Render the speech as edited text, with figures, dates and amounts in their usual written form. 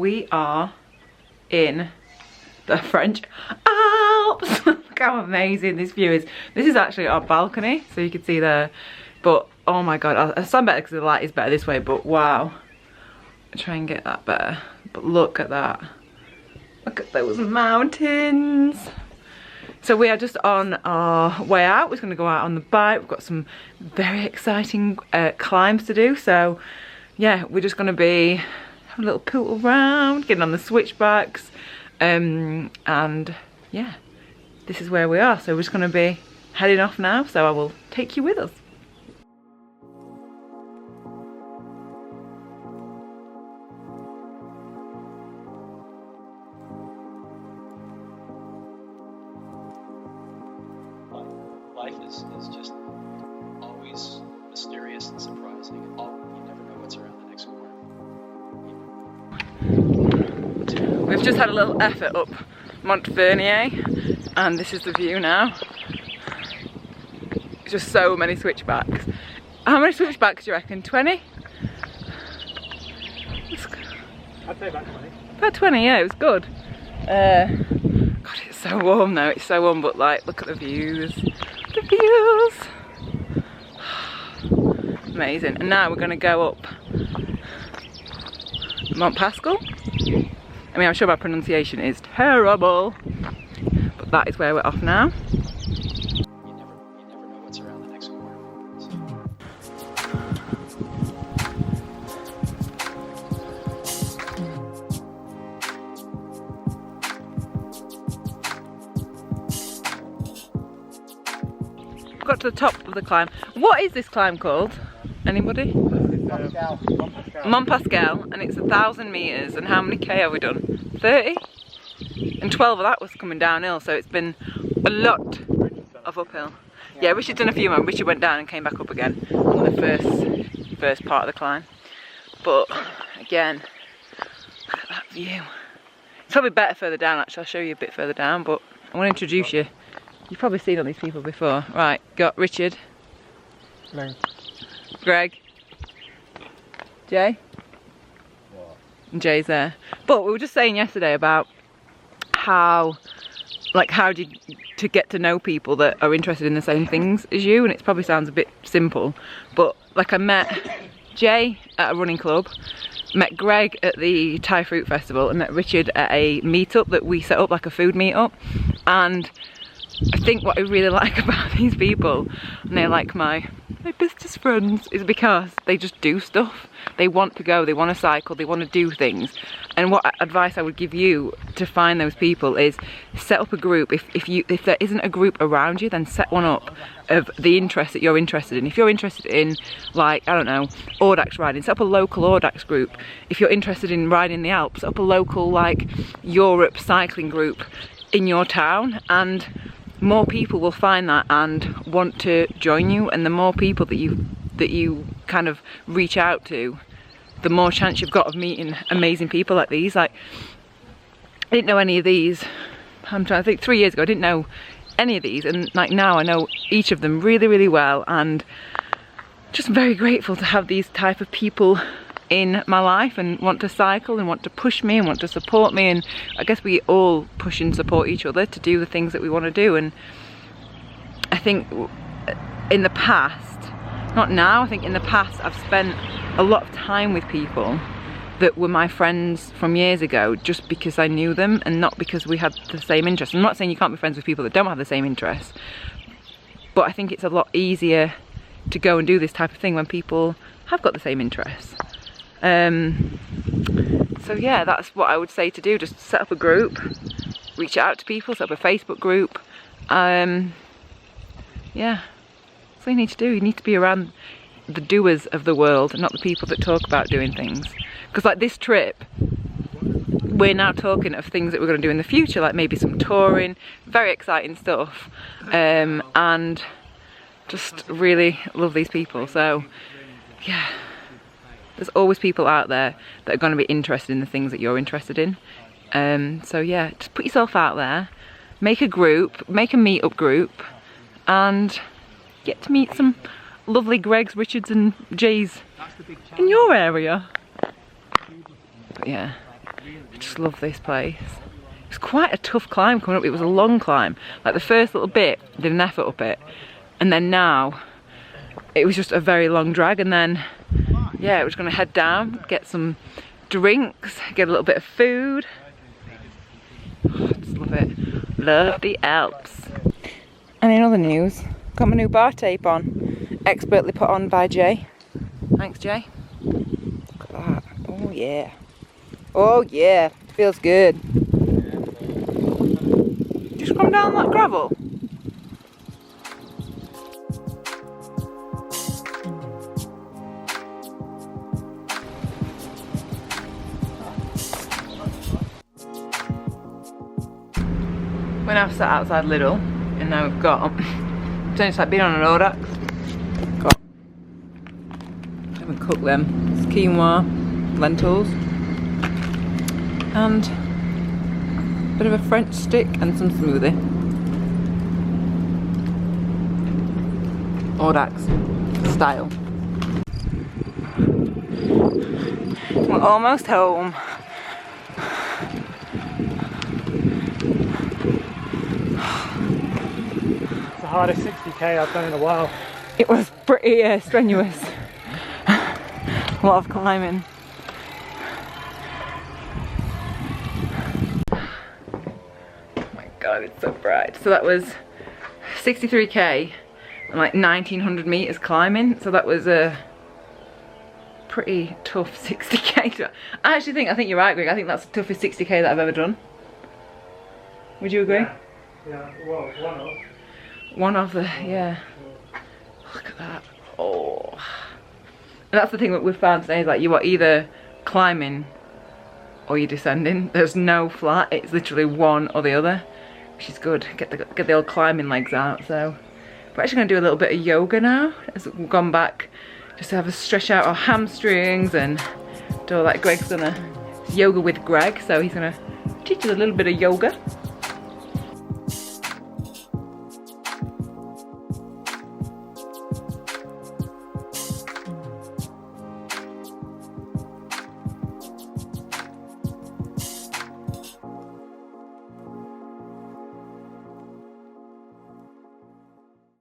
we are in the French Alps. Look how amazing this view is. This is actually our balcony, so you can see there. But oh my god, I stand better because the light is better this way, but wow. I'll try and get that better. But look at that. Look at those mountains. So we are just on our way out. We're going to go out on the bike. We've got some very exciting climbs to do. So yeah, we're just going to be having a little poodle around, getting on the switchbacks. And yeah, this is where we are. So we're just going to be heading off now. So I will take you with us. Life is just always mysterious and surprising. You never know what's around the next corner. We've just had a little effort up Montfernier, and this is the view now. Just so many switchbacks. How many switchbacks do you reckon? 20? I'd say about 20. About 20, yeah, it was good. God, it's so warm though, it's so warm, but like, look at the views. The views! Amazing. And now we're going to go up Mont Pascal. I mean, I'm sure my pronunciation is terrible, but that is where we're off now. You never know what's around the next corner. Got to the top of the climb. What is this climb called? Anybody? Mont Pascal, and it's 1,000 meters. And how many K have we done? 30? And 12 of that was coming downhill, so it's been a lot of uphill. Yeah, Richard's done a few more. Richard went down and came back up again on the first part of the climb. But again, look at that view. It's probably better further down actually. I'll show you a bit further down, but I want to introduce you. You've probably seen all these people before. Right, got Richard. No. Greg. Jay. What? And Jay's there. But we were just saying yesterday about how to get to know people that are interested in the same things as you, and it probably sounds a bit simple, but like I met Jay at a running club, met Greg at the Thai Fruit Festival, and met Richard at a meetup that we set up, like a food meetup. And I think what I really like about these people, and they're like my bestest friends, is because they just do stuff. They want to go, they want to cycle, they want to do things. And what advice I would give you to find those people is set up a group. If there isn't a group around you, then set one up of the interest that you're interested in. If you're interested in, like, I don't know, Audax riding, set up a local Audax group. If you're interested in riding the Alps, set up a local, like, Europe cycling group in your town, and more people will find that and want to join you. And the more people that you kind of reach out to, the more chance you've got of meeting amazing people like these. Like, I didn't know any of these, I'm trying to think, 3 years ago I didn't know any of these, and like now I know each of them really, really well, and just very grateful to have these type of people in my life and want to cycle and want to push me and want to support me. And I guess we all push and support each other to do the things that we want to do. And I think in the past, not now, I think in the past I've spent a lot of time with people that were my friends from years ago just because I knew them and not because we had the same interests. I'm not saying you can't be friends with people that don't have the same interests, but I think it's a lot easier to go and do this type of thing when people have got the same interests. So yeah, that's what I would say to do. Just set up a group, reach out to people, set up a Facebook group. Yeah, that's what you need to do. You need to be around the doers of the world and not the people that talk about doing things. Because like this trip, we're now talking of things that we're going to do in the future, like maybe some touring, very exciting stuff, and just really love these people. So yeah, there's always people out there that are going to be interested in the things that you're interested in. So yeah, just put yourself out there, make a group, make a meet-up group, and get to meet some lovely Gregs, Richards and Jays in your area. But yeah, I just love this place. It was quite a tough climb coming up. It was a long climb. Like the first little bit, did an effort up it. And then now, it was just a very long drag. And then, yeah, we're just gonna head down, get some drinks, get a little bit of food. Oh, I just love it. Love the Alps. And in other news, got my new bar tape on. Expertly put on by Jay. Thanks, Jay. Look at that. Oh yeah. Oh yeah. Feels good. Just come down that gravel. We're now sat outside Lidl, and now we've got, it's like being on an Audax. Got, I haven't cooked them. It's quinoa, lentils, and a bit of a French stick and some smoothie. Audax style. We're almost home. Hardest 60k I've done in a while. It was pretty strenuous. A lot of climbing. Oh my god, it's so bright. So that was 63k and like 1900 meters climbing. So that was a pretty tough 60k. I think you're right, Greg. I think that's the toughest 60k that I've ever done. Would you agree? Yeah, well, one of. One of the, yeah. Look at that. Oh. And that's the thing that we've found today, is like you are either climbing or you're descending. There's no flat, it's literally one or the other, which is good. Get the old climbing legs out. So we're actually gonna do a little bit of yoga now, as we've gone back just to have a stretch out our hamstrings and do all that. Greg's gonna, yoga with Greg, so he's gonna teach us a little bit of yoga.